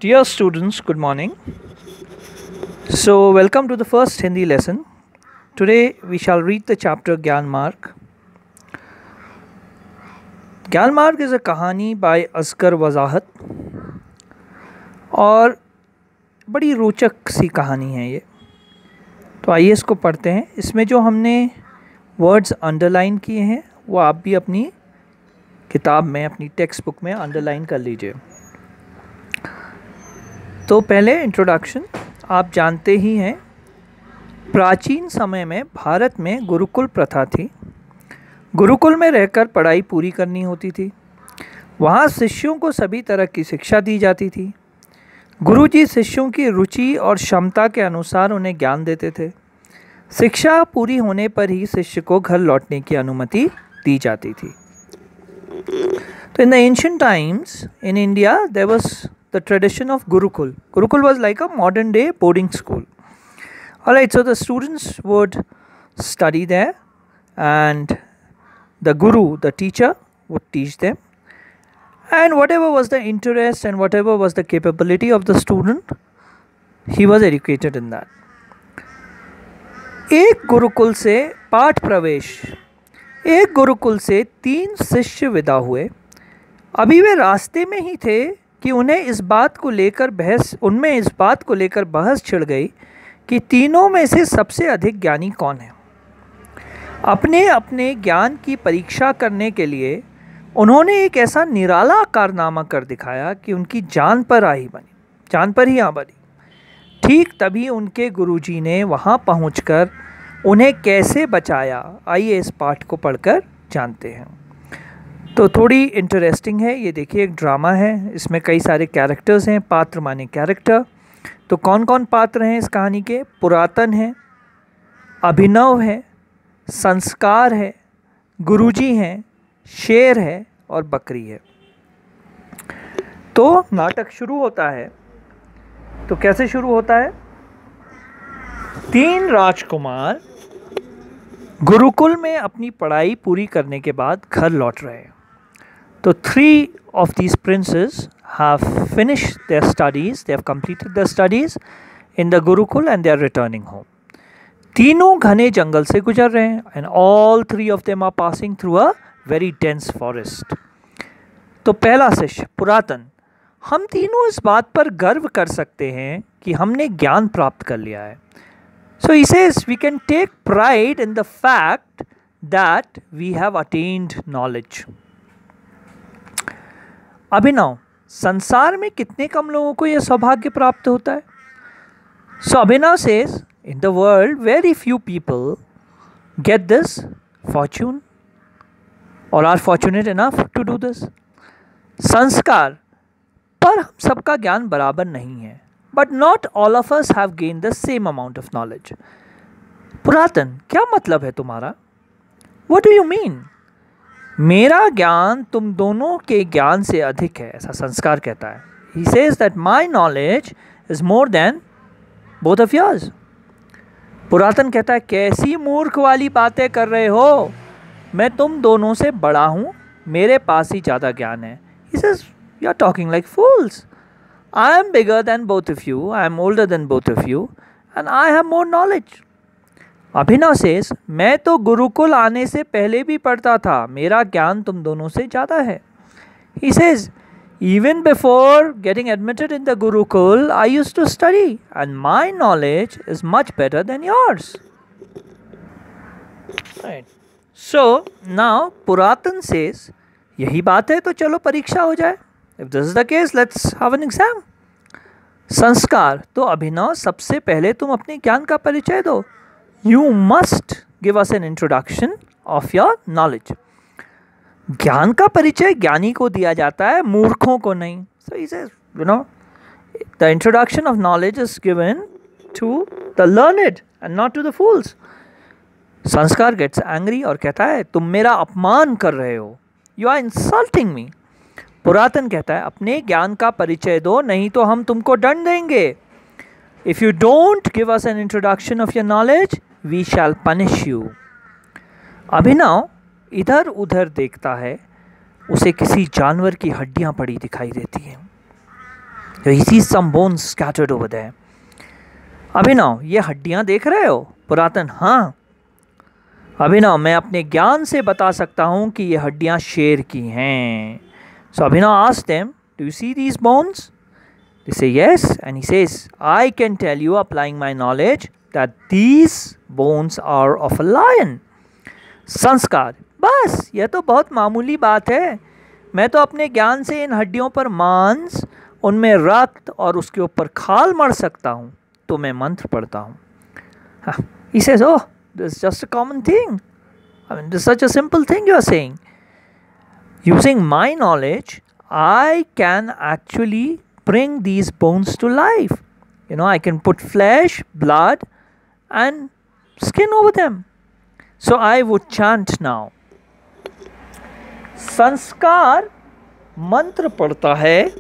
Dear students, good morning. So, welcome to the first Hindi lesson. Today we shall read the chapter Gyan Marg. Gyan Marg is a कहानी by Asghar वजाहत और बड़ी रोचक सी कहानी है ये. तो आइए इसको पढ़ते हैं. इसमें जो हमने वर्ड्स अंडरलाइन किए हैं वो आप भी अपनी किताब में, अपनी टेक्स्ट बुक में अंडरलाइन कर लीजिए. तो पहले इंट्रोडक्शन. आप जानते ही हैं, प्राचीन समय में भारत में गुरुकुल प्रथा थी. गुरुकुल में रहकर पढ़ाई पूरी करनी होती थी. वहाँ शिष्यों को सभी तरह की शिक्षा दी जाती थी. गुरुजी शिष्यों की रुचि और क्षमता के अनुसार उन्हें ज्ञान देते थे. शिक्षा पूरी होने पर ही शिष्य को घर लौटने की अनुमति दी जाती थी. तो in the ancient times in India there was the tradition of Gurukul. Gurukul was like a modern day boarding school. Alright, so the students would study there and the guru, the teacher, would teach them, and whatever was the interest and whatever was the capability of the student, he was educated in that. एक गुरुकुल से पाठ प्रवेश. एक गुरुकुल से 3 शिष्य विदा हुए. अभी वे रास्ते में ही थे कि उनमें इस बात को लेकर बहस छिड़ गई कि तीनों में से सबसे अधिक ज्ञानी कौन है. अपने अपने ज्ञान की परीक्षा करने के लिए उन्होंने एक ऐसा निराला कारनामा कर दिखाया कि उनकी जान पर ही आ बनी. ठीक तभी उनके गुरुजी ने वहाँ पहुँचकर उन्हें कैसे बचाया, आइए इस पाठ को पढ़कर जानते हैं. तो थोड़ी इंटरेस्टिंग है ये. देखिए, एक ड्रामा है, इसमें कई सारे कैरेक्टर्स हैं. पात्र माने कैरेक्टर. तो कौन कौन पात्र हैं इस कहानी के? पुरातन है, अभिनव है, संस्कार है, गुरुजी हैं, शेर है और बकरी है. तो नाटक शुरू होता है. तो कैसे शुरू होता है? 3 राजकुमार गुरुकुल में अपनी पढ़ाई पूरी करने के बाद घर लौट रहे हैं. तो 3 of these princes have finished their studies, they have completed their studies in the Gurukul and they are returning home. तीनों घने जंगल से गुजर रहे हैं and all 3 of them are passing through a very dense forest. तो पहला शिष्य पुरातन. हम तीनों इस बात पर गर्व कर सकते हैं कि हमने ज्ञान प्राप्त कर लिया है. So he says we can take pride in the fact that we have attained knowledge. अभिनव. संसार में कितने कम लोगों को यह सौभाग्य प्राप्त होता है. So Abhinav says in the world very few people get this fortune or are fortunate enough to do this. संस्कार. पर हम सबका ज्ञान बराबर नहीं है. But not all of us have gained the same amount of knowledge. पुरातन. क्या मतलब है तुम्हारा? What do you mean? मेरा ज्ञान तुम दोनों के ज्ञान से अधिक है, ऐसा संस्कार कहता है. He says that my knowledge is more than both of yours. पुरातन कहता है, कैसी मूर्ख वाली बातें कर रहे हो, मैं तुम दोनों से बड़ा हूँ, मेरे पास ही ज़्यादा ज्ञान है. He says you are talking like fools. I am bigger than both of you, I am older than both of you and I have more knowledge. Abhinav says, मैं तो गुरुकुल आने से पहले भी पढ़ता था, मेरा ज्ञान तुम दोनों से ज़्यादा है. He says, even before getting admitted in the Gurukul, I used to study and my knowledge is much better than yours. Right. So now पुरातन says, यही बात है तो चलो परीक्षा हो जाए. If this is the case, let's have an exam. संस्कार. तो अभिनव, सबसे पहले तुम अपने ज्ञान का परिचय दो. You must give us an introduction of your knowledge. ज्ञान का परिचय ज्ञानी को दिया जाता है, मूर्खों को नहीं. So he says, the introduction of knowledge is given to the learned and not to the fools. संस्कार gets angry और कहता है, तुम मेरा अपमान कर रहे हो. You are insulting me. पुरातन कहता है, अपने ज्ञान का परिचय दो, नहीं तो हम तुमको दंड देंगे. If you don't give us an introduction of your knowledge, we shall punish you. अभिनव इधर उधर देखता है, उसे किसी जानवर की हड्डियां पड़ी दिखाई देती हैं. So he sees some bones scattered over there. अभिनव, ये हड्डियां देख रहे हो? पुरातन, हाँ। अभिनव, मैं अपने ज्ञान से बता सकता हूँ कि ये हड्डियां शेर की हैं. So Abhinav asked them, do you see these bones? They say yes, and he says, I can tell you, applying my knowledge, that these bones are of a lion. संस्कार, बस यह तो बहुत मामूली बात है. मैं तो अपने ज्ञान से इन हड्डियों पर मांस, उनमें रक्त और उसके ऊपर खाल मर सकता हूँ. तो मैं मंत्र पढ़ता हूँ. He says, oh, this is just a common thing. I mean, this is such a simple thing you are saying. Using my knowledge, I can actually bring these bones to life. You know, I can put flesh, blood, and skin over them. So I would chant now. संस्कार मंत्र पढ़ता है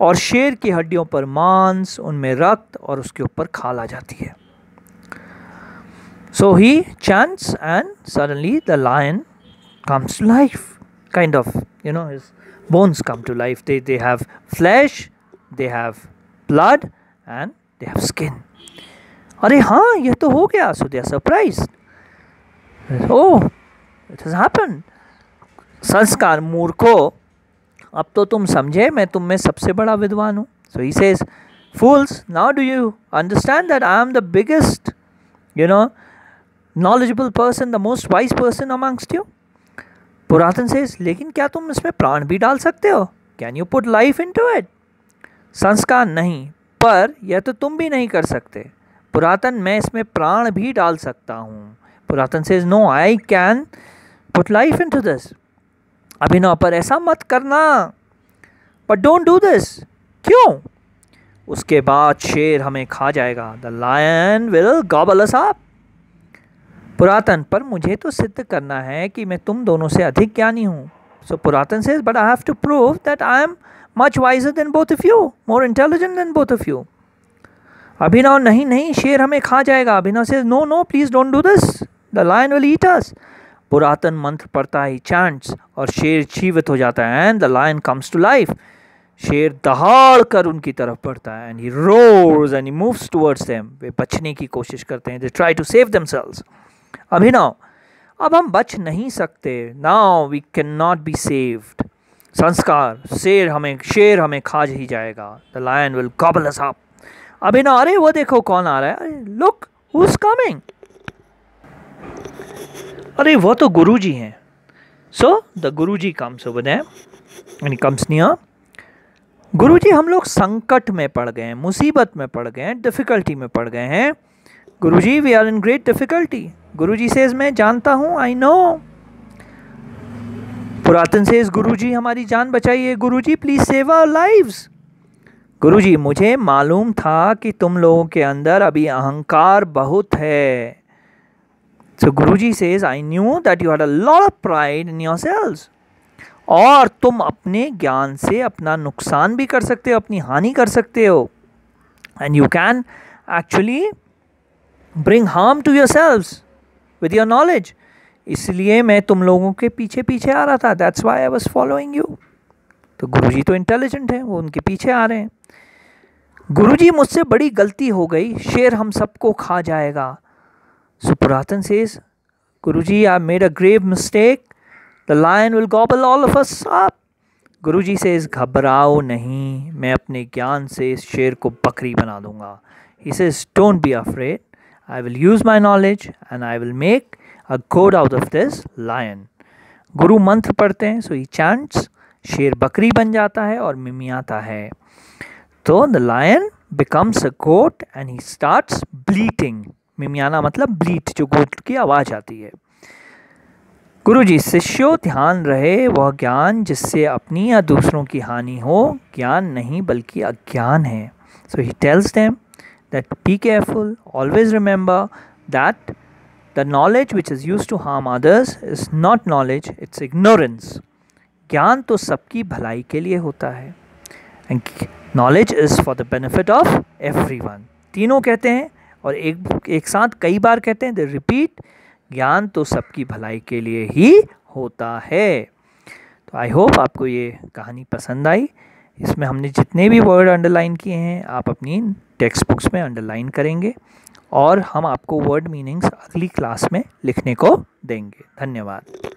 और शेर की हड्डियों पर मांस, उनमें रक्त और उसके ऊपर खाल आ जाती है. So he chants and suddenly the lion comes to life. Kind of, you know, his bones come to life. They have flesh, they have blood, and they have skin. अरे हाँ, यह तो हो गया. So they are surprised. Oh, it has happened. संस्कार, मूर्खो, अब तो तुम समझे मैं तुम में सबसे बड़ा विद्वान हूँ. So he says, fools, now do you understand that I am the biggest, you know, knowledgeable person, the most wise person amongst you? पुरातन says, लेकिन क्या तुम इसमें प्राण भी डाल सकते हो? Can you put life into it? संस्कार, नहीं, पर यह तो तुम भी नहीं कर सकते. पुरातन, मैं इसमें प्राण भी डाल सकता हूँ. पुरातन says, no, I can put life into this. अभिनव, पर ऐसा मत करना. But don't do this. क्यों? उसके बाद शेर हमें खा जाएगा. The lion will gobble us up. पुरातन, पर मुझे तो सिद्ध करना है कि मैं तुम दोनों से अधिक ज्ञानी हूँ. So पुरातन says, but I have to prove that I am much wiser than both of you, more intelligent than both of you. अभिनव, नहीं नहीं, शेर हमें खा जाएगा. अभिनव says, no no, please don't do this. The lion will eat us. पुरातन मंत्र पढ़ता है, chants, और शेर जीवित हो जाता है. And the lion comes to life. शेर दहाड़ कर उनकी तरफ बढ़ता है. And he roars and he moves towards them. वे बचने की कोशिश करते हैं. They try to save themselves. अभिनव, अब हम बच नहीं सकते. Now we cannot be saved. संस्कार, शेर हमें खा ही जाएगा. The lion will gobble us up. अभिनव, अरे वो देखो कौन आ रहा है. Look, who's coming? अरे वो तो गुरुजी हैं. So the Guruji comes over there and he comes near. गुरुजी, हम लोग संकट में पड़ गए हैं, मुसीबत में पड़ गए हैं, डिफिकल्टी में पड़ गए हैं. गुरुजी, we are in great difficulty. Guruji says, मैं जानता हूँ, I know. पुरातन says, गुरुजी हमारी जान बचाइए. गुरुजी, please save our lives. गुरुजी, मुझे मालूम था कि तुम लोगों के अंदर अभी अहंकार बहुत है. So Guruji says, I knew that you had a lot of pride in yourselves. और तुम अपने ज्ञान से अपना नुकसान भी कर सकते हो, अपनी हानि कर सकते हो. And you can actually bring harm to yourselves with your knowledge. इसलिए मैं तुम लोगों के पीछे पीछे आ रहा था. That's why I was following you. तो गुरुजी तो इंटेलिजेंट है, वो उनके पीछे आ रहे हैं. गुरुजी, मुझसे बड़ी गलती हो गई, शेर हम सबको खा जाएगा. So Puratan says, Guruji, I made a grave mistake. The lion will gobble all of us up. Guruji says, घबराओ नहीं, मैं अपने ज्ञान से इस शेर को बकरी बना दूंगा. He says, don't be afraid. I will use my knowledge and I will make a goat out of this lion. गुरु मंत्र पढ़ते हैं, so he chants, शेर बकरी बन जाता है और मिमियाता है. तो the lion becomes a goat and he starts bleating. मिमियाना मतलब ब्लीट, जो गोट की आवाज़ आती है. गुरुजी, शिष्यों ध्यान रहे, वह ज्ञान जिससे अपनी या दूसरों की हानि हो ज्ञान नहीं बल्कि अज्ञान है. So he tells them that be careful, always remember that the knowledge which is used to harm others is not knowledge, it's ignorance. ज्ञान तो सबकी भलाई के लिए होता है. And knowledge is for the benefit of everyone. तीनों कहते हैं और एक साथ कई बार कहते हैं. दे रिपीट, ज्ञान तो सबकी भलाई के लिए ही होता है. तो आई होप आपको ये कहानी पसंद आई. इसमें हमने जितने भी वर्ड अंडरलाइन किए हैं आप अपनी टेक्स्ट बुक्स में अंडरलाइन करेंगे और हम आपको वर्ड मीनिंग्स अगली क्लास में लिखने को देंगे। धन्यवाद।